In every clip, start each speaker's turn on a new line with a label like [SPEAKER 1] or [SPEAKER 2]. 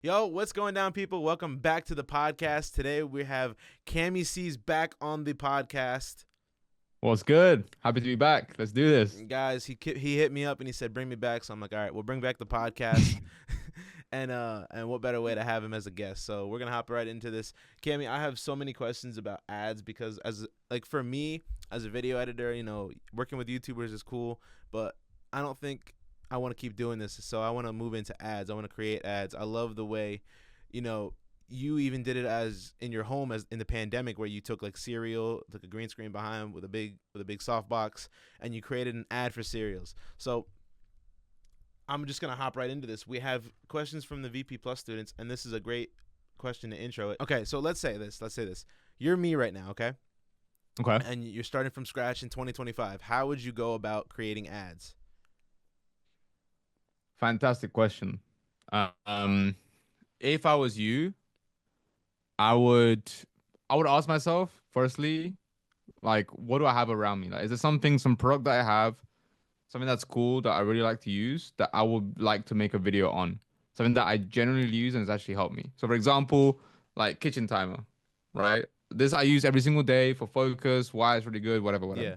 [SPEAKER 1] Yo, what's going down, people? Welcome back to the podcast. Today we have Camicees back on the podcast.
[SPEAKER 2] What's good? Happy to be back. Let's do this.
[SPEAKER 1] Guys, he hit me up and he said bring me back. So I'm like, all right, we'll bring back the podcast. and what better way to have him as a guest? So we're gonna hop right into this. Cami, I have so many questions about ads because for me as a video editor, working with YouTubers is cool, but I don't think I want to keep doing this. So I want to move into ads. I want to create ads. I love the way, you know, you even did it as in your home as in the pandemic where you took like cereal, took a green screen behind with a big softbox, and you created an ad for cereals. So I'm just gonna hop right into this. We have questions from the VP Plus students, and this is a great question to intro it. Okay, so let's say this. You're me right now, okay?
[SPEAKER 2] Okay.
[SPEAKER 1] And you're starting from scratch in 2025. How would you go about creating ads?
[SPEAKER 2] Fantastic question. Um, if I was you, I would I would ask myself, firstly, like, what do I have around me? Like, is there some product that I have, something that's cool that I really like to use that I would like to make a video on? Something that I generally use and has actually helped me. So for example, like kitchen timer, right? This I use every single day for focus, why it's really good, whatever, whatever.
[SPEAKER 1] Yeah.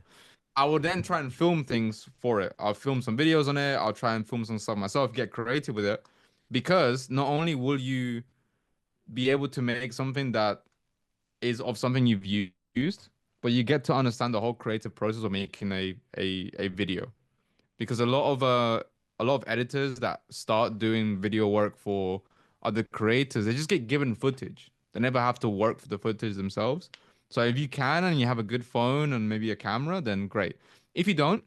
[SPEAKER 2] I will then try and film things for it. I'll film some videos on it. I'll try and film some stuff myself, get creative with it. Because not only will you be able to make something that is of something you've used, but you get to understand the whole creative process of making a video. Because a lot of editors that start doing video work for other creators, they just get given footage. They never have to work for the footage themselves. So if you can and you have a good phone and maybe a camera, then great. If you don't,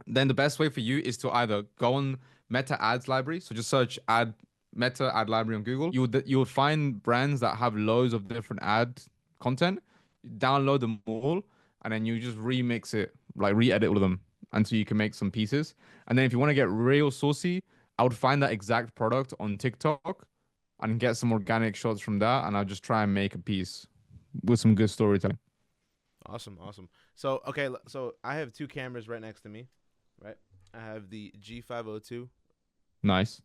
[SPEAKER 2] then the best way for you is to either go on Meta Ads Library. So just search ad Meta Ad Library on Google. You would find brands that have loads of different ad content. Download them all, and then you just remix it, like re-edit all of them until you can make some pieces. And then if you want to get real saucy, I would find that exact product on TikTok and get some organic shots from that, and I'll just try and make a piece with some good storytelling.
[SPEAKER 1] Awesome, awesome. So okay, so I have two cameras right next to me, right? I have the G502.
[SPEAKER 2] Nice.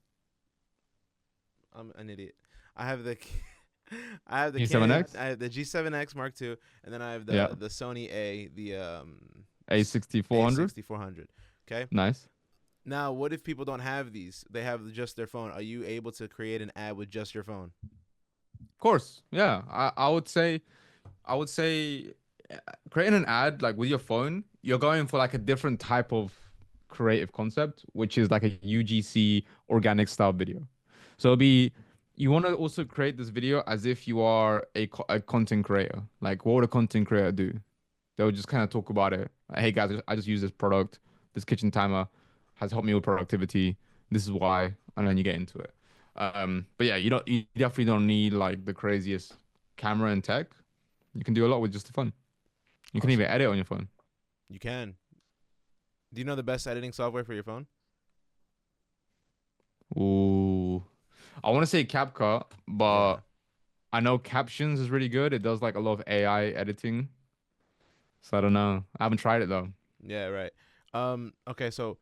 [SPEAKER 1] I'm an idiot. I have the I have the Canon.
[SPEAKER 2] E7X?
[SPEAKER 1] I have the G7X Mark II, and then I have
[SPEAKER 2] Yeah.
[SPEAKER 1] the Sony A, the
[SPEAKER 2] A6400?
[SPEAKER 1] A6400. Okay.
[SPEAKER 2] Nice.
[SPEAKER 1] Now, what if people don't have these? They have just their phone. Are you able to create an ad with just your phone?
[SPEAKER 2] Of course. Yeah. I would say creating an ad like with your phone, you're going for like a different type of creative concept, which is like a UGC organic style video. So it'll be you want to also create this video as if you are a content creator. Like what would a content creator do? They'll just kind of talk about it. Like, hey guys, I just use this product. This kitchen timer has helped me with productivity. This is why, and then you get into it. But yeah, you definitely don't need like the craziest camera and tech. You can do a lot with just the phone. You can even
[SPEAKER 1] Awesome.
[SPEAKER 2] edit on your phone.
[SPEAKER 1] You can. Do you know the best editing software for your phone?
[SPEAKER 2] Ooh, I want to say CapCut, but
[SPEAKER 1] Yeah.
[SPEAKER 2] I know Captions is really good. It does like a lot of AI editing. So I don't know. I haven't tried it though.
[SPEAKER 1] Yeah. Right. Okay. So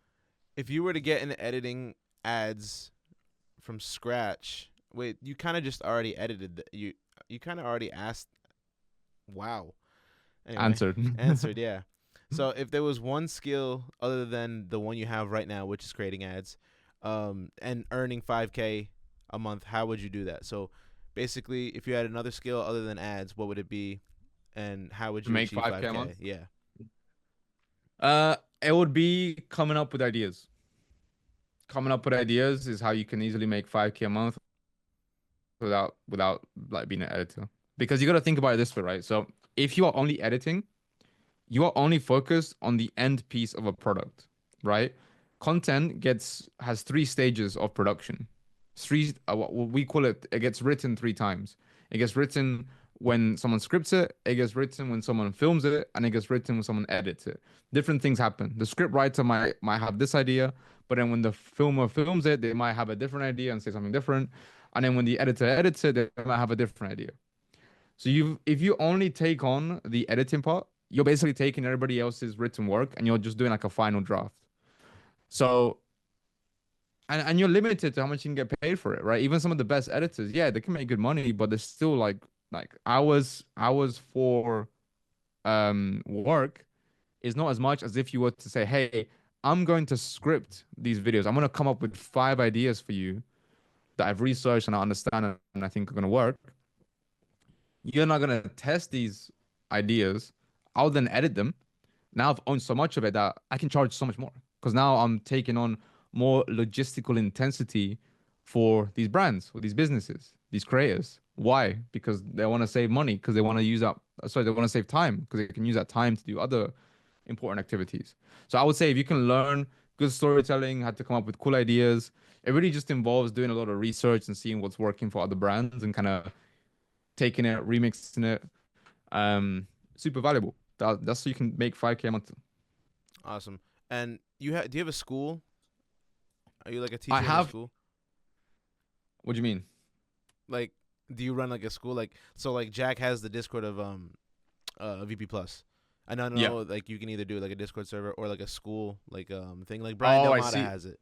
[SPEAKER 1] if you were to get into editing ads from scratch, wait, you kind of just already edited. You kind of already asked. Wow. Anyway,
[SPEAKER 2] Answered.
[SPEAKER 1] answered. Yeah. So if there was one skill other than the one you have right now, which is creating ads, and earning 5K a month, how would you do that? So basically, if you had another skill other than ads, what would it be, and how would
[SPEAKER 2] To
[SPEAKER 1] you
[SPEAKER 2] make
[SPEAKER 1] achieve
[SPEAKER 2] 5K a
[SPEAKER 1] 5K?
[SPEAKER 2] month.
[SPEAKER 1] Yeah.
[SPEAKER 2] It would be coming up with ideas. Coming up with ideas is how you can easily make 5K a month without like being an editor. Because you got to think about it this way, right? So if you are only editing, you are only focused on the end piece of a product, right? Content gets has three stages of production. Three, what we call it, it gets written three times. It gets written when someone scripts it, it gets written when someone films it, and it gets written when someone edits it. Different things happen. The script writer might have this idea, but then when the filmer films it, they might have a different idea and say something different. And then when the editor edits it, they might have a different idea. So if you only take on the editing part, you're basically taking everybody else's written work and you're just doing like a final draft. So and you're limited to how much you can get paid for it, right? Even some of the best editors, yeah, they can make good money, but there's still like hours for work is not as much as if you were to say, hey, I'm going to script these videos. I'm going to come up with 5 ideas for you that I've researched and I understand and I think are going to work. You're not going to test these ideas. I'll then edit them. Now I've owned so much of it that I can charge so much more because now I'm taking on more logistical intensity for these brands, for these businesses, these creators. Why? Because they want to save money, because they want to use that, sorry, they want to save time because they can use that time to do other important activities. So I would say if you can learn good storytelling, how to come up with cool ideas, it really just involves doing a lot of research and seeing what's working for other brands and kind of taking it, remixing it. Super valuable. That's so you can make 5K a month.
[SPEAKER 1] Awesome. And do you have a school? Are you like a
[SPEAKER 2] I
[SPEAKER 1] teacher in a
[SPEAKER 2] have,
[SPEAKER 1] school?
[SPEAKER 2] what do you mean?
[SPEAKER 1] Like, do you run like a school? Like, so like Jack has the Discord of VP Plus. I
[SPEAKER 2] Yeah.
[SPEAKER 1] know like you can either do like a Discord server or like a school like thing. Like Brian
[SPEAKER 2] Oh, I
[SPEAKER 1] Delmata
[SPEAKER 2] see.
[SPEAKER 1] has it.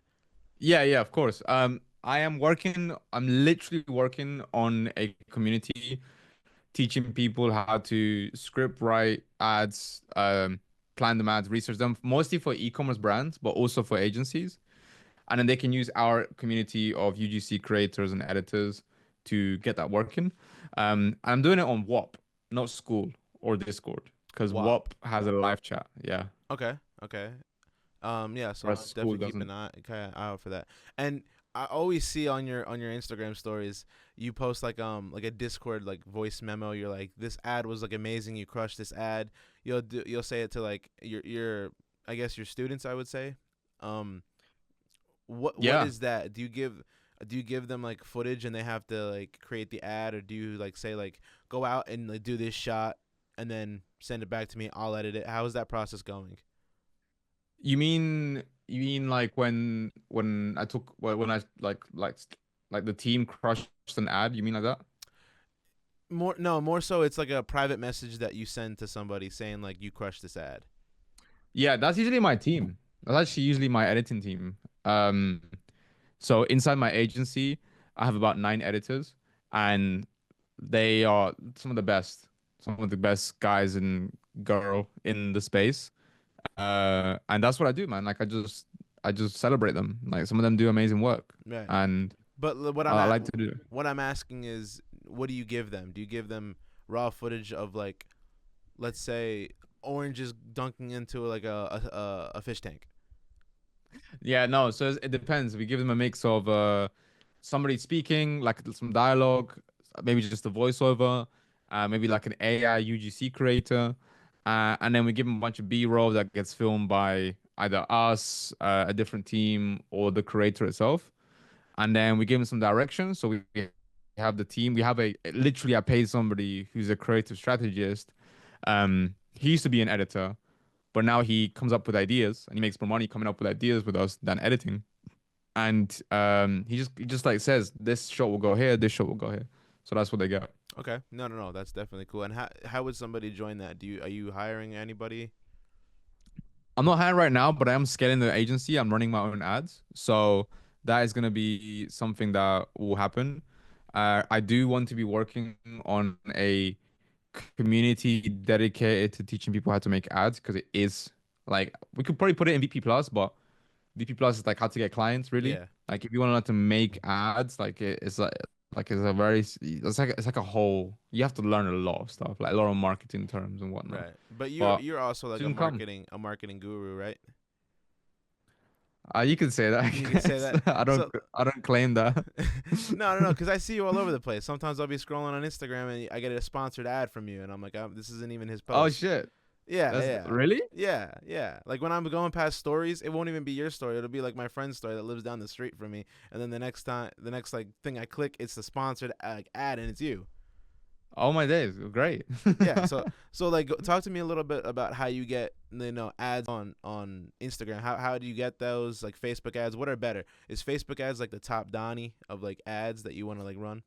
[SPEAKER 2] Yeah, yeah, of course. I'm literally working on a community teaching people how to script write ads, plan them ads, research them, mostly for e-commerce brands, but also for agencies. And then they can use our community of UGC creators and editors to get that working. I'm doing it on WAP, not school or Discord, because
[SPEAKER 1] WAP.
[SPEAKER 2] WAP has a live chat. Yeah,
[SPEAKER 1] Okay. Okay. Yeah, so
[SPEAKER 2] whereas school
[SPEAKER 1] definitely keep
[SPEAKER 2] doesn't.
[SPEAKER 1] an eye out for that. And I always see on your Instagram stories, you post like a Discord like voice memo. You're like, this ad was like amazing. You crushed this ad. You'll say it to like your I guess your students. I would say. Um, what
[SPEAKER 2] Yeah,
[SPEAKER 1] is that? Do you give them like footage and they have to like create the ad, or do you like say like go out and like do this shot and then send it back to me? I'll edit it. How is that process going?
[SPEAKER 2] you mean like when I took when I like the team crushed an ad? You mean like that?
[SPEAKER 1] More no, more so it's like a private message that you send to somebody saying like you crushed this ad.
[SPEAKER 2] Yeah, that's usually my team. That's actually usually my editing team. So inside my agency, I have about 9 editors, and they are some of the best guys and girl in the space. And that's what I do, man. Like I just celebrate them. Like some of them do amazing work,
[SPEAKER 1] Right.
[SPEAKER 2] and
[SPEAKER 1] But
[SPEAKER 2] I like to do it.
[SPEAKER 1] what I'm asking is what do you give them? Do you give them raw footage of like let's say oranges dunking into like a fish tank?
[SPEAKER 2] Yeah, no, so it depends. We give them a mix of somebody speaking, like some dialogue, maybe just a voiceover, maybe like an AI UGC creator, and then we give them a bunch of B-roll that gets filmed by either us, a different team, or the creator itself. And then we give them some direction. So we have the team. We have a literally I paid somebody who's a creative strategist. He used to be an editor, but now he comes up with ideas and he makes more money coming up with ideas with us than editing. And he just like says this shot will go here, this shot will go here. So that's what they get.
[SPEAKER 1] Okay. No, no, no. That's definitely cool. And how would somebody join that? Are you hiring anybody?
[SPEAKER 2] I'm not hiring right now, but I am scaling the agency. I'm running my own ads. So that is going to be something that will happen. I do want to be working on a community dedicated to teaching people how to make ads because it is like we could probably put it in VP Plus, but VP Plus is like how to get clients really.
[SPEAKER 1] Yeah.
[SPEAKER 2] Like if you want to learn to make ads, like it's a very it's like a whole you have to learn a lot of stuff, like a lot of marketing terms and whatnot.
[SPEAKER 1] Right. But you're
[SPEAKER 2] But
[SPEAKER 1] you're also like a
[SPEAKER 2] soon come.
[SPEAKER 1] marketing guru, right?
[SPEAKER 2] You can say that, I
[SPEAKER 1] You can say
[SPEAKER 2] guess.
[SPEAKER 1] that.
[SPEAKER 2] I don't
[SPEAKER 1] So
[SPEAKER 2] I don't claim that.
[SPEAKER 1] no, no, no, because I see you all over the place. Sometimes I'll be scrolling on Instagram and I get a sponsored ad from you, and I'm like, this isn't even his
[SPEAKER 2] Oh
[SPEAKER 1] post.
[SPEAKER 2] shit.
[SPEAKER 1] Yeah,
[SPEAKER 2] That's
[SPEAKER 1] yeah,
[SPEAKER 2] really?
[SPEAKER 1] yeah, yeah. Like when I'm going past stories, it won't even be your story. It'll be like my friend's story that lives down the street from me, and then the next like thing I click, it's the sponsored ad, and it's you.
[SPEAKER 2] All my days. Great.
[SPEAKER 1] Yeah. So like, talk to me a little bit about how you get ads on Instagram. How do you get those like Facebook ads? What are better? Is Facebook ads like the top Donnie of like ads that you want to like run?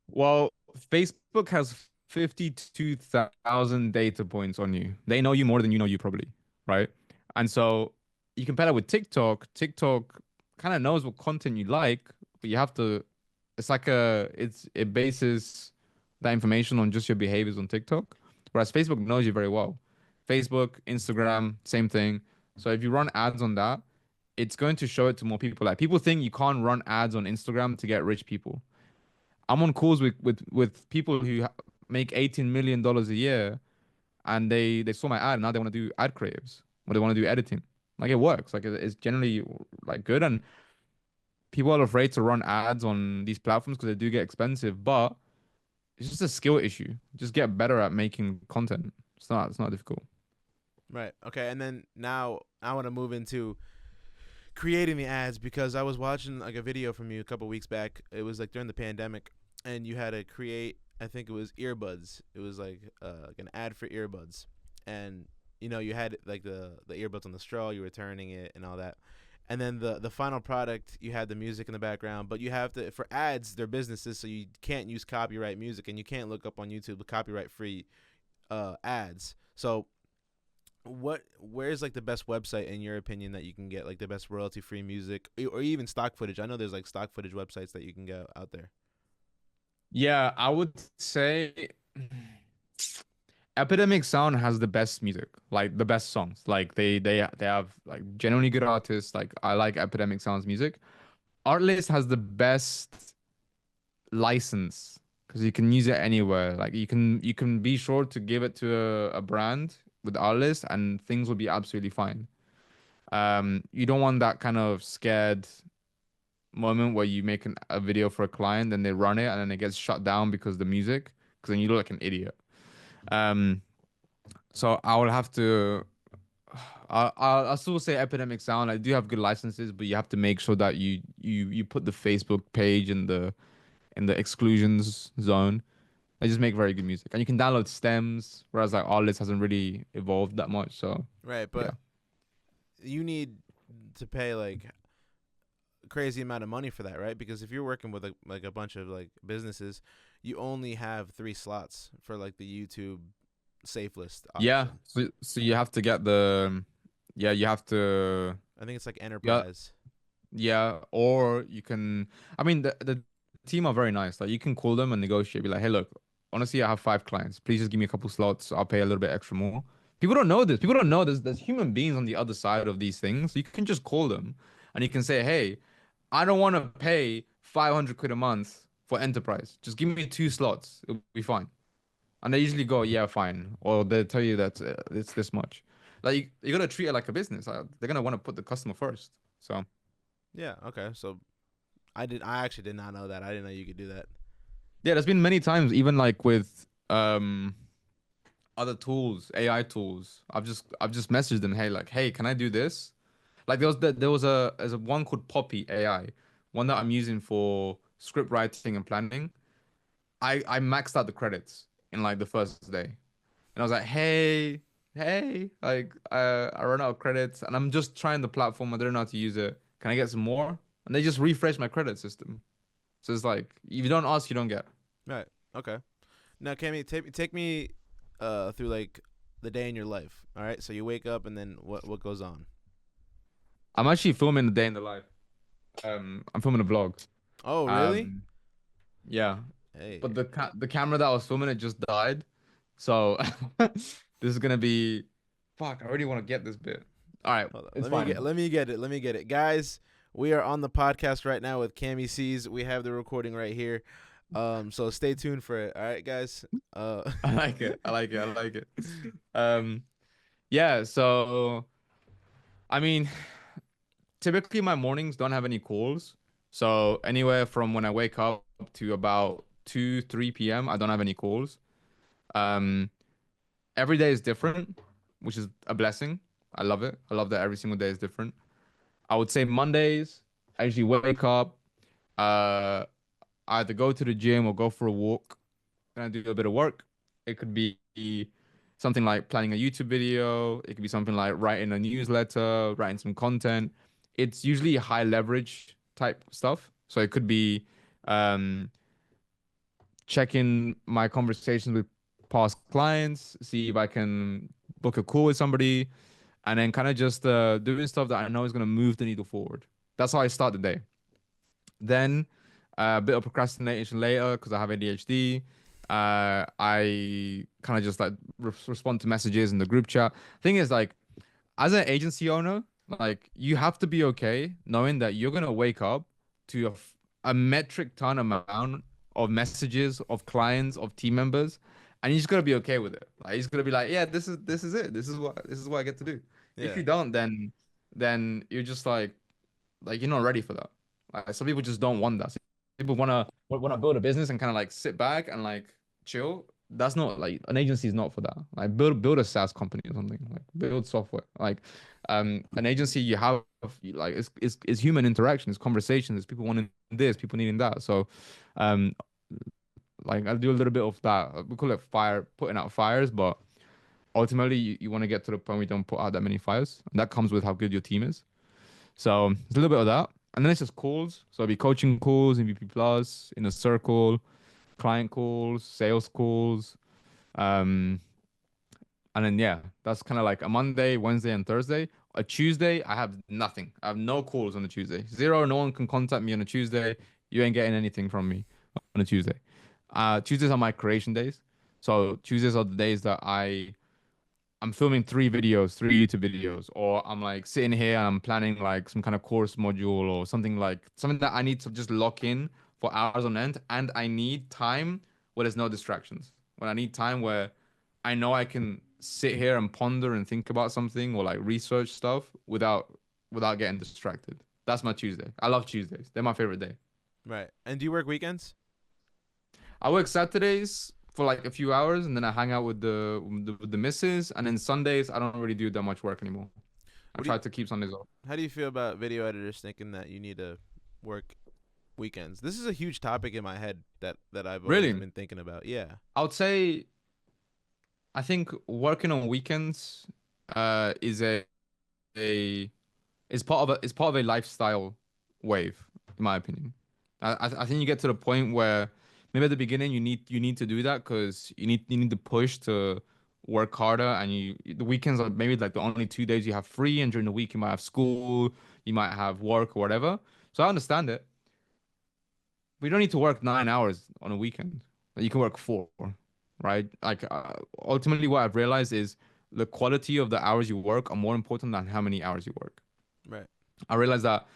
[SPEAKER 2] Well, Facebook has 52,000 data points on you. They know you more than you know you probably, right? And so you compare that with TikTok. TikTok kind of knows what content you like, but you have to. It's like it bases that information on just your behaviors on TikTok, whereas Facebook knows you very well. Facebook, Instagram, same thing. So if you run ads on that, it's going to show it to more people. Like people think you can't run ads on Instagram to get rich people. I'm on calls with people who make $18 million a year, and they saw my ad and now they want to do ad creatives or they want to do editing. Like it works. Like it's generally like good, and people are afraid to run ads on these platforms because they do get expensive. But it's just a skill issue. Just get better at making content. It's not difficult.
[SPEAKER 1] Right. Okay. And then now I want to move into creating the ads because I was watching like a video from you a couple weeks back. It was like during the pandemic, and you had to create. I think it was earbuds. It was like an ad for earbuds, and you had like the earbuds on the straw. You were turning it and all that, and then the final product you had the music in the background. But you have to for ads. They're businesses, so you can't use copyright music, and you can't look up on YouTube the copyright free ads. So where's like the best website in your opinion that you can get like the best royalty free music or even stock footage? I know there's like stock footage websites that you can get out there.
[SPEAKER 2] Yeah, I would say Epidemic Sound has the best music, like the best songs. Like they have like genuinely good artists. Like I like Epidemic Sound's music. Artlist has the best license because you can use it anywhere. Like you can be sure to give it to a brand with Artlist and things will be absolutely fine. You don't want that kind of scared moment where you make a video for a client and they run it and then it gets shut down because of the music, because then you look like an idiot. Um, so I will have to. I'll still say Epidemic Sound. I do have good licenses, but you have to make sure that you put the Facebook page in the exclusions zone. They just make very good music, and you can download stems, whereas like Artlist hasn't really evolved that much. So
[SPEAKER 1] Right,
[SPEAKER 2] yeah,
[SPEAKER 1] but you need to pay like crazy amount of money for that, right? Because if you're working with like a bunch of like businesses, you only have 3 slots for like the YouTube safe list
[SPEAKER 2] yeah.
[SPEAKER 1] option.
[SPEAKER 2] So you have to get the yeah you have to
[SPEAKER 1] I think it's like
[SPEAKER 2] yeah
[SPEAKER 1] enterprise.
[SPEAKER 2] yeah, or you can. I mean the team are very nice. Like you can call them and negotiate. Be like, hey, look, honestly, I have 5 clients. Please just give me a couple slots. I'll pay a little bit extra more. People don't know this. People don't know there's human beings on the other side of these things. You can just call them and you can say, hey, I don't want to pay 500 quid a month for enterprise. Just give me 2 slots. It'll be fine. And they usually go, yeah, fine. Or they tell you that it's this much. Like you gotta treat it like a business. They're gonna want to put the customer first. So
[SPEAKER 1] Yeah, okay. So I actually did not know that. I didn't know you could do that.
[SPEAKER 2] yeah, there's been many times, even like with other tools, AI tools. I've just messaged them, hey, like, hey, can I do this? Like there was a one called Poppy AI, one that I'm using for script writing and planning. I maxed out the credits in like the first day. And I was like, hey, like I run out of credits and I'm just trying the platform. I don't know how to use it. Can I get some more? And they just refresh my credit system. So it's like if you don't ask, you don't get.
[SPEAKER 1] Right. Okay. Now, Cammy, take me through like the day in your life. All right. So you wake up and then what goes on?
[SPEAKER 2] I'm actually filming the day in the life. I'm filming a vlog.
[SPEAKER 1] Oh, really?
[SPEAKER 2] Um, yeah,
[SPEAKER 1] Hey.
[SPEAKER 2] but the camera that I was filming it just died, so this is gonna be. Fuck, I already want to get this bit. All right,
[SPEAKER 1] Hold on.
[SPEAKER 2] it's fine.
[SPEAKER 1] Let me get it. Guys, we are on the podcast right now with Camicees. We have the recording right here. So stay tuned for it. All right, guys.
[SPEAKER 2] I like it. I like it. I like it. Um, yeah. So I mean, typically my mornings don't have any calls. So anywhere from when I wake up to about 2, 3 p.m., I don't have any calls. Um, every day is different, which is a blessing. I love it. I love that every single day is different. I would say Mondays, I usually wake up, uh, I either go to the gym or go for a walk, and I do a bit of work. It could be something like planning a YouTube video. It could be something like writing a newsletter, writing some content. It's usually high leverage type stuff. So it could be um, checking my conversations with past clients, see if I can book a call with somebody, and then kind of just doing stuff that I know is going to move the needle forward. That's how I start the day. Then a bit of procrastination later because I have ADHD. I kind of just like respond to messages in the group chat. Thing is, like, as an agency owner, like you have to be okay knowing that you're gonna wake up to a metric ton amount of messages of clients of team members, and you just gotta be okay with it. Like you're just gonna be like, yeah, this is it. This is what I get to do. If
[SPEAKER 1] Yeah.
[SPEAKER 2] you don't, then you're just like you're not ready for that. Like some people just don't want that. Some people wanna build a business and kind of like sit back and like chill. That's not like an agency is not for that. Like build a SaaS company or something. Like build software. Like an agency you have like it's human interaction, it's conversations, it's people wanting this, people needing that. So um like I do a little bit of that. We call it fire putting out fires, but ultimately you want to get to the point where you don't put out that many fires. And that comes with how good your team is. So it's a little bit of that. And then it's just calls. So it'll be coaching calls, MVP plus, in a circle, client calls, sales calls. Um, and then yeah, that's kind of like a Monday, Wednesday, and Thursday. A Tuesday, I have nothing. I have no calls on a Tuesday. Zero. No one can contact me on a Tuesday. You ain't getting anything from me on a Tuesday. Tuesdays are my creation days. So Tuesdays are the days that I'm filming three videos, three YouTube videos, or I'm like sitting here and I'm planning like some kind of course module or something that I need to just lock in for hours on end. And I need time where there's no distractions. When I need time where I know I can sit here and ponder and think about something or like research stuff without getting distracted. That's my Tuesday. I love Tuesdays. They're my favorite day.
[SPEAKER 1] Right. And do you work weekends?
[SPEAKER 2] I work Saturdays for like a few hours and then I hang out with the missus. And then Sundays, I don't really do that much work anymore. I
[SPEAKER 1] What do you?
[SPEAKER 2] try to keep Sundays off.
[SPEAKER 1] How do you feel about video editors thinking that you need to work weekends? This is a huge topic in my head that I've always
[SPEAKER 2] Really?
[SPEAKER 1] been thinking about. Yeah.
[SPEAKER 2] I would say I think working on weekends is a is part of a lifestyle wave, in my opinion. I think you get to the point where maybe at the beginning you need to do that because you need to push to work harder and the weekends are maybe like the only 2 days you have free and during the week you might have school, you might have work or whatever. So I understand it. We don't need to work 9 hours on a weekend. Like, you can work four, right? Like ultimately what I've realized is the quality of the hours you work are more important than how many hours you work.
[SPEAKER 1] Right.
[SPEAKER 2] I realized that,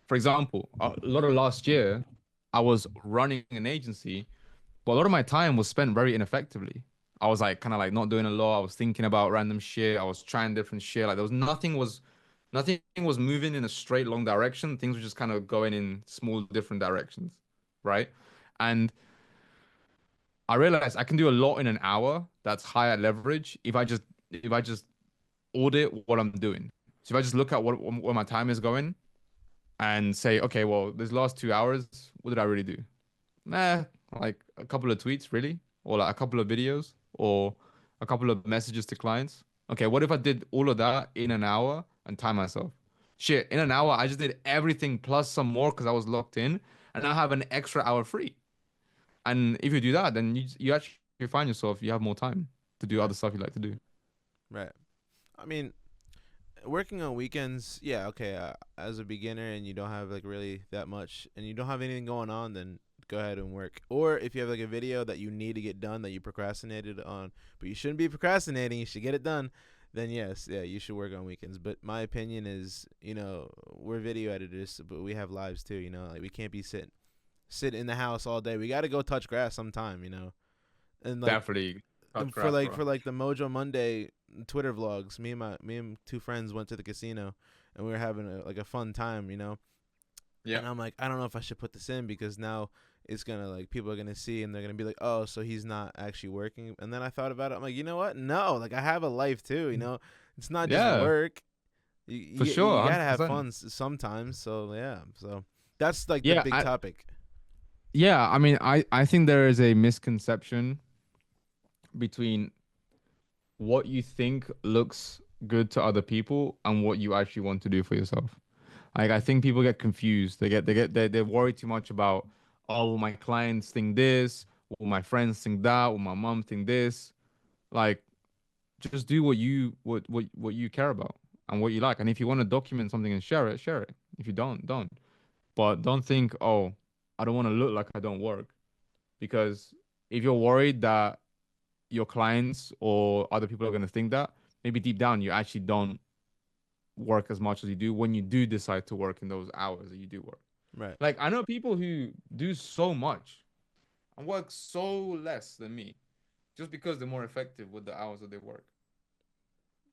[SPEAKER 2] for example, a lot of last year, I was running an agency, but a lot of my time was spent very ineffectively. I was like kind of like not doing a lot. I was thinking about random shit. I was trying different shit. Like there was nothing was moving in a straight long direction. Things were just kind of going in small different directions, right? And I realized I can do a lot in an hour that's higher leverage if I just audit what I'm doing. So if I just look at what where my time is going and say, okay, well, these last 2 hours, what did I really do? Nah, like a couple of tweets, really, or like a couple of videos, or a couple of messages to clients. Okay, what if I did all of that in an hour and time myself? Shit, in an hour, I just did everything plus some more because I was locked in, and I have an extra hour free. And if you do that, then you actually find yourself you have more time to do
[SPEAKER 1] Right.
[SPEAKER 2] other stuff you like to do.
[SPEAKER 1] Right. I mean, working on weekends, yeah, okay. As a beginner and you don't have like really that much, and you don't have anything going on, then go ahead and work. Or if you have like a video that you need to get done that you procrastinated on, but you shouldn't be procrastinating, you should get it done. Then yes, yeah, you should work on weekends. But my opinion is, we're video editors, but we have lives too. Like we can't be sit in the house all day. We got to go touch grass sometime. And like
[SPEAKER 2] Definitely touch
[SPEAKER 1] and for
[SPEAKER 2] grass,
[SPEAKER 1] like
[SPEAKER 2] bro.
[SPEAKER 1] for like the Mojo Monday Twitter vlogs, me and two friends went to the casino, and we were having a fun time.
[SPEAKER 2] Yeah.
[SPEAKER 1] And I'm like, I don't know if I should put this in because now it's gonna like people are gonna see and they're gonna be like, oh, so he's not actually working. And then I thought about it. I'm like, you know what? No, like I have a life too. It's not just
[SPEAKER 2] Yeah,
[SPEAKER 1] work.
[SPEAKER 2] for
[SPEAKER 1] You
[SPEAKER 2] sure,
[SPEAKER 1] gotta have
[SPEAKER 2] 100%.
[SPEAKER 1] fun sometimes. So yeah, so that's like the
[SPEAKER 2] Yeah,
[SPEAKER 1] big topic.
[SPEAKER 2] I mean, I think there is a misconception between what you think looks good to other people and what you actually want to do for yourself. Like I think people get confused. They worry too much about, oh, will my clients think this? Will my friends think that? Will my mom think this? Like just do what you care about. and what you like. And if you want to document something and share it, share it. If you don't. But don't think, oh, I don't want to look like I don't work. Because if you're worried that your clients or other people are going to think that, maybe deep down you actually don't work as much as you do when you do decide to work in those hours that you do work.
[SPEAKER 1] Right.
[SPEAKER 2] Like I know people who do so much and work so less than me just because they're more effective with the hours that they work.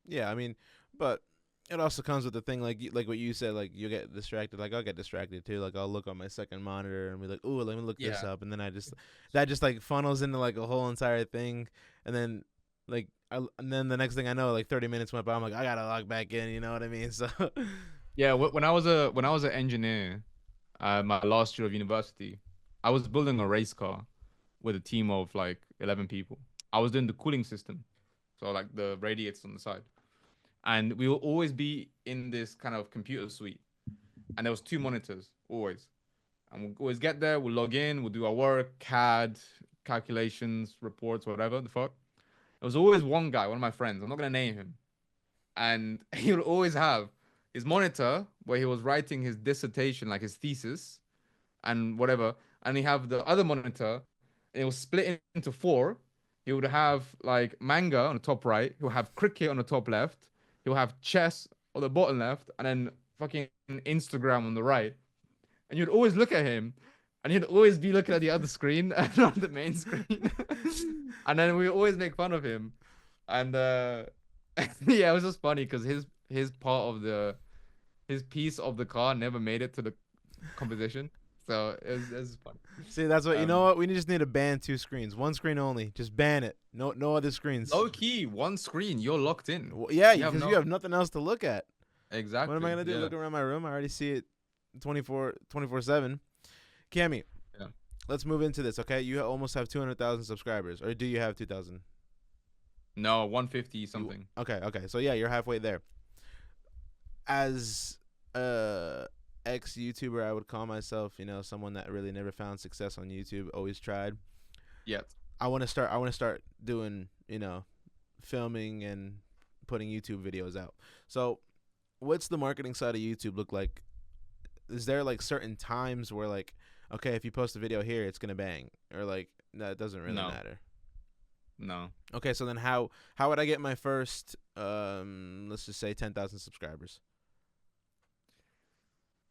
[SPEAKER 1] Yeah, I mean, but it also comes with the thing like what you said, like you get distracted. Like I'll get distracted too. Like I'll look on my second monitor and be like, "Ooh, let me look this
[SPEAKER 2] Yeah.
[SPEAKER 1] up," and then that just like funnels into like a whole entire thing, and then and then the next thing I know, like 30 minutes went by. I'm like, I gotta log back in. You know what I mean? So
[SPEAKER 2] Yeah, when I was an engineer, my last year of university, I was building a race car with a team of like 11 people. I was doing the cooling system, so like the radiators on the side, and we will always be in this kind of computer suite, and there was two monitors always, and we'll always get there, we'll log in, we'll do our work, CAD, calculations, reports, whatever the fuck. There was always one guy, one of my friends, I'm not gonna name him, and he would always have his monitor where he was writing his dissertation, like his thesis, and whatever. And he have the other monitor, and it was split into four. He would have like manga on the top right. He'll have cricket on the top left. He'll have chess on the bottom left, and then fucking Instagram on the right. And you'd always look at him, and he'd always be looking at the other screen and not the main screen. And then we always make fun of him. And yeah, it was just funny because his part of the his piece of the car never made it to the composition. So it was fun.
[SPEAKER 1] see, that's what you know.
[SPEAKER 2] Um,
[SPEAKER 1] What we just need to ban two screens, one screen only. Just ban it. No other screens.
[SPEAKER 2] Low key, one screen, you're locked in.
[SPEAKER 1] Yeah,
[SPEAKER 2] You have
[SPEAKER 1] because
[SPEAKER 2] no
[SPEAKER 1] you have nothing else to look at. What am I
[SPEAKER 2] exactly.
[SPEAKER 1] gonna do?
[SPEAKER 2] Yeah.
[SPEAKER 1] Look around my room? I already see it 24/7. Cammy,
[SPEAKER 2] Yeah.
[SPEAKER 1] let's move into this, okay? You almost have 200,000 subscribers, or do you have 2,000?
[SPEAKER 2] No, 150 something.
[SPEAKER 1] Okay. So yeah, you're halfway there. As a ex YouTuber, I would call myself, someone that really never found success on YouTube, always tried.
[SPEAKER 2] Yet.
[SPEAKER 1] I want to start. I want to start doing, filming and putting YouTube videos out. So, what's the marketing side of YouTube look like? Is there like certain times where like, okay, if you post a video here, it's gonna bang, or like that doesn't really
[SPEAKER 2] No.
[SPEAKER 1] matter?
[SPEAKER 2] No.
[SPEAKER 1] Okay, so then how would I get my first let's just say 10,000 subscribers?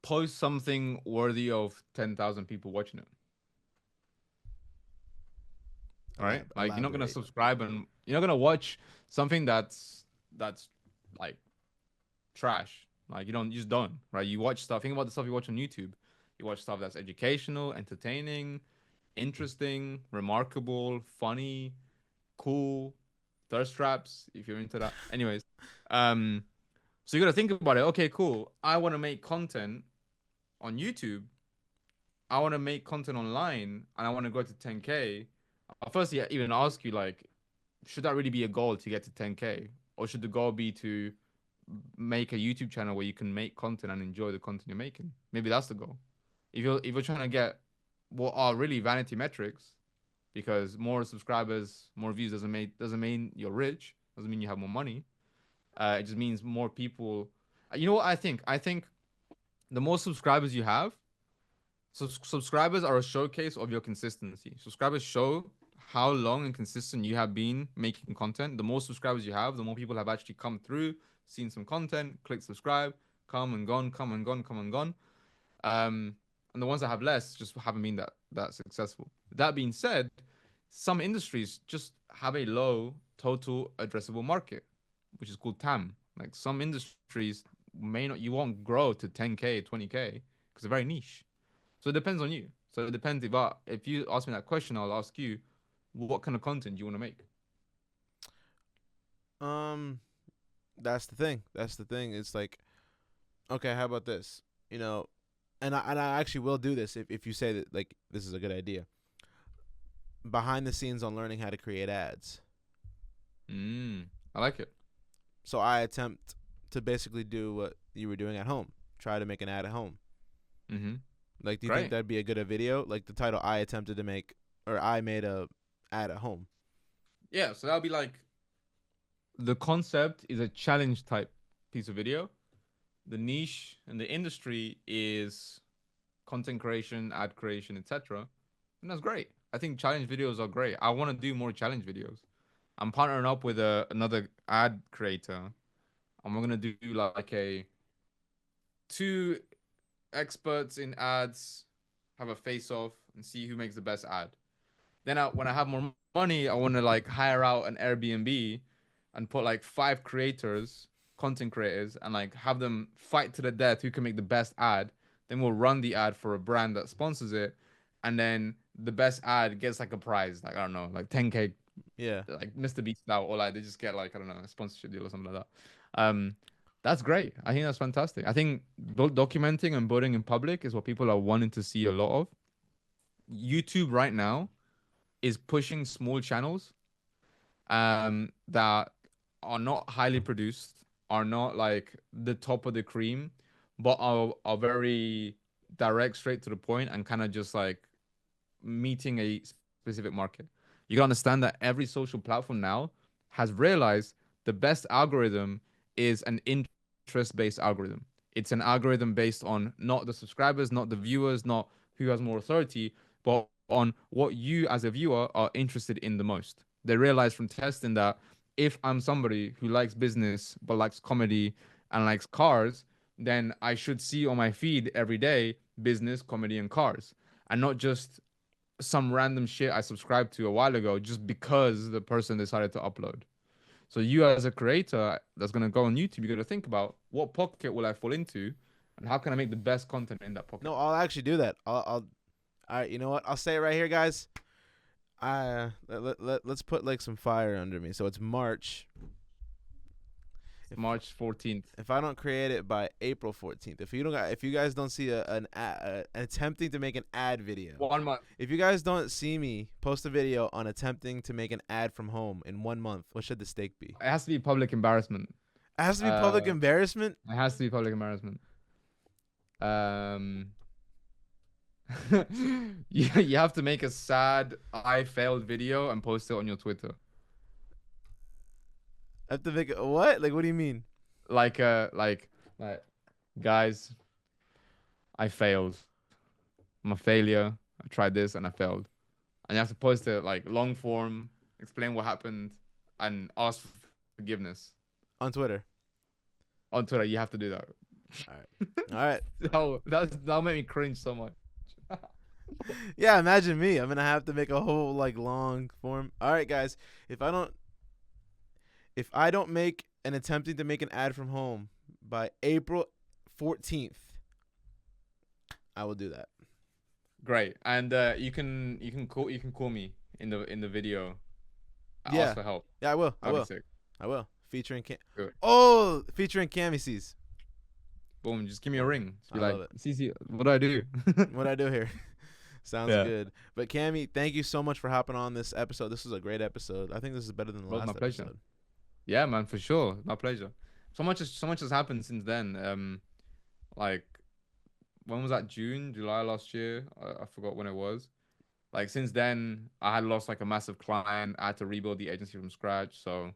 [SPEAKER 2] Post something worthy of 10,000 people watching it. All right? Like you're not gonna
[SPEAKER 1] Elaborate.
[SPEAKER 2] subscribe and you're not gonna watch something that's like trash. Like you just don't, right? You watch stuff. Think about the stuff you watch on YouTube. You watch stuff that's educational, entertaining, interesting, remarkable, funny, cool, thirst traps if you're into that. Anyways, um, so you gotta think about it. Okay, cool. I want to make content on YouTube. I want to make content online, and I want to go to 10K. I'll firstly even ask you like, should that really be a goal to get to 10K, or should the goal be to make a YouTube channel where you can make content and enjoy the content you're making? Maybe that's the goal. If you're trying to get what are really vanity metrics, because more subscribers, more views doesn't mean you're rich, doesn't mean you have more money. It just means more people. You know what I think? I think the more subscribers you have, subscribers are a showcase of your consistency. Subscribers show how long and consistent you have been making content. The more subscribers you have, the more people have actually come through, seen some content, click subscribe, come and gone, come and gone, come and gone. And the ones that have less just haven't been that successful. That being said, some industries just have a low total addressable market, which is called TAM. Like some industries you won't grow to 10K, 20K because they're very niche. So it depends on you. So it depends if you ask me that question, I'll ask you, what kind of content do you want to make?
[SPEAKER 1] Um, that's the thing. That's the thing. It's like, okay, how about this? And I actually will do this if you say that like this is a good idea. Behind the scenes on learning how to create ads.
[SPEAKER 2] I like it.
[SPEAKER 1] So I attempt to basically do what you were doing at home. Try to make an ad at home.
[SPEAKER 2] Mm-hmm.
[SPEAKER 1] Like, do you think
[SPEAKER 2] Great.
[SPEAKER 1] that'd be a good video? Like the title I attempted to make, or I made a ad at home.
[SPEAKER 2] Yeah, so that'll be like the concept is a challenge type piece of video. The niche and the industry is content creation, ad creation, etc. And that's great. I think challenge videos are great. I want to do more challenge videos. I'm partnering up with another ad creator, and we're gonna do like a two experts in ads have a face off and see who makes the best ad. Then when I have more money, I want to like hire out an Airbnb and put like 5 creators, content creators, and like have them fight to the death who can make the best ad. Then we'll run the ad for a brand that sponsors it, and then the best ad gets like a prize, like I don't know, like 10K,
[SPEAKER 1] Yeah.
[SPEAKER 2] like Mr. Beast style, or like they just get like I don't know a sponsorship deal or something like that. That's great. I think that's fantastic. I think documenting and building in public is what people are wanting to see a lot of. YouTube right now is pushing small channels that are not highly produced, are not like the top of the cream, but are very direct, straight to the point, and kind of just like meeting a specific market. You can understand that every social platform now has realized the best algorithm is an interest-based algorithm. It's an algorithm based on not the subscribers, not the viewers, not who has more authority, but on what you as a viewer are interested in the most. They realize from testing that if I'm somebody who likes business but likes comedy and likes cars, then I should see on my feed every day business, comedy, and cars, and not just some random shit I subscribed to a while ago just because the person decided to upload. So you as a creator that's gonna go on YouTube, you gotta think about what pocket will I fall into, and how can I make the best content in that pocket.
[SPEAKER 1] No, I'll actually do that. All right, you know what? I'll say it right here, guys. Let's put like some fire under me. So it's March.
[SPEAKER 2] March 14th.
[SPEAKER 1] If I don't create it by April 14th, if you guys don't see an attempting to make an ad video,
[SPEAKER 2] 1 month.
[SPEAKER 1] if you guys don't see me post a video on attempting to make an ad from home in 1 month, what should the stake be?
[SPEAKER 2] It has to be public embarrassment.
[SPEAKER 1] It has to be public embarrassment.
[SPEAKER 2] It has to be public embarrassment. You have to make a sad I failed video and post it on your Twitter.
[SPEAKER 1] I have to make what? Like, what do you mean?
[SPEAKER 2] Like guys, I failed. I'm a failure. I tried this and I failed. And you have to post it like long form, explain what happened, and ask for forgiveness.
[SPEAKER 1] On Twitter.
[SPEAKER 2] On Twitter, you have to do that.
[SPEAKER 1] All right.
[SPEAKER 2] That'll make me cringe so much.
[SPEAKER 1] Yeah, imagine me. I'm gonna have to make a whole like long form. All right, guys. If I don't make an attempting to make an ad from home by April 14th, I will do that.
[SPEAKER 2] Great, and you can call me in the video.
[SPEAKER 1] Yeah.
[SPEAKER 2] Ask for help.
[SPEAKER 1] Yeah, I will.
[SPEAKER 2] That'd be sick.
[SPEAKER 1] I will. Featuring
[SPEAKER 2] Good.
[SPEAKER 1] featuring Camicees.
[SPEAKER 2] Boom, just give me a ring. Just be
[SPEAKER 1] I
[SPEAKER 2] like,
[SPEAKER 1] love it.
[SPEAKER 2] CC, what do I do?
[SPEAKER 1] What I do here? Sounds
[SPEAKER 2] Yeah.
[SPEAKER 1] good. But Cami, thank you so much for hopping on this episode. This was a great episode. I think this is better than the
[SPEAKER 2] Well,
[SPEAKER 1] last
[SPEAKER 2] my pleasure.
[SPEAKER 1] episode.
[SPEAKER 2] Yeah, man, for sure. My pleasure. So much has happened since then. Like, when was that? June, July last year? I forgot when it was. Like, since then, I had lost like a massive client. I had to rebuild the agency from scratch. So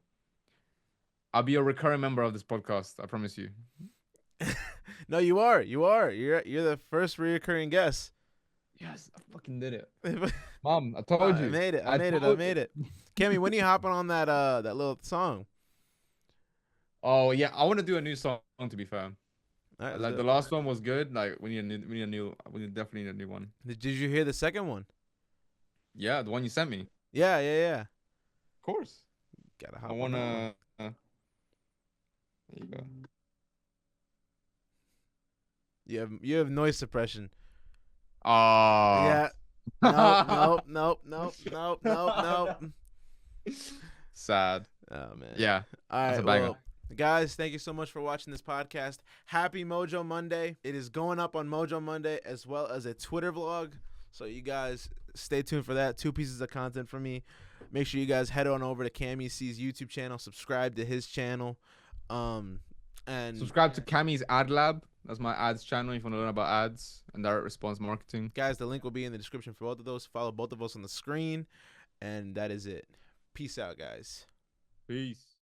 [SPEAKER 2] I'll be a recurring member of this podcast. I promise you.
[SPEAKER 1] No, you are. You're the first reoccurring guest.
[SPEAKER 2] Yes, I fucking did it. Mom, I told you.
[SPEAKER 1] I made it. I made it. Cami, when are you hopping on that little song?
[SPEAKER 2] Oh yeah, I want to do a new song. To be fair,
[SPEAKER 1] All right,
[SPEAKER 2] like the last one was good. Like we definitely need a new one.
[SPEAKER 1] Did you hear the second one?
[SPEAKER 2] Yeah, the one you sent me.
[SPEAKER 1] Yeah.
[SPEAKER 2] Of course.
[SPEAKER 1] Gotta hop
[SPEAKER 2] I
[SPEAKER 1] on
[SPEAKER 2] wanna.
[SPEAKER 1] that one.
[SPEAKER 2] There you go.
[SPEAKER 1] You have noise suppression.
[SPEAKER 2] Oh.
[SPEAKER 1] Yeah. Nope.
[SPEAKER 2] Sad.
[SPEAKER 1] Oh man.
[SPEAKER 2] Yeah.
[SPEAKER 1] All
[SPEAKER 2] That's
[SPEAKER 1] right.
[SPEAKER 2] a banger.
[SPEAKER 1] Well, guys, thank you so much for watching this podcast. Happy Mojo Monday. It is going up on Mojo Monday as well as a Twitter vlog. So you guys stay tuned for that. 2 pieces of content from me. Make sure you guys head on over to Camicees YouTube channel. Subscribe to his channel. And
[SPEAKER 2] Subscribe to Cami's Ad Lab. That's my ads channel if you want to learn about ads and direct response marketing.
[SPEAKER 1] guys, the link will be in the description for both of those. Follow both of us on the screen. And that is it. Peace out, guys.
[SPEAKER 2] Peace.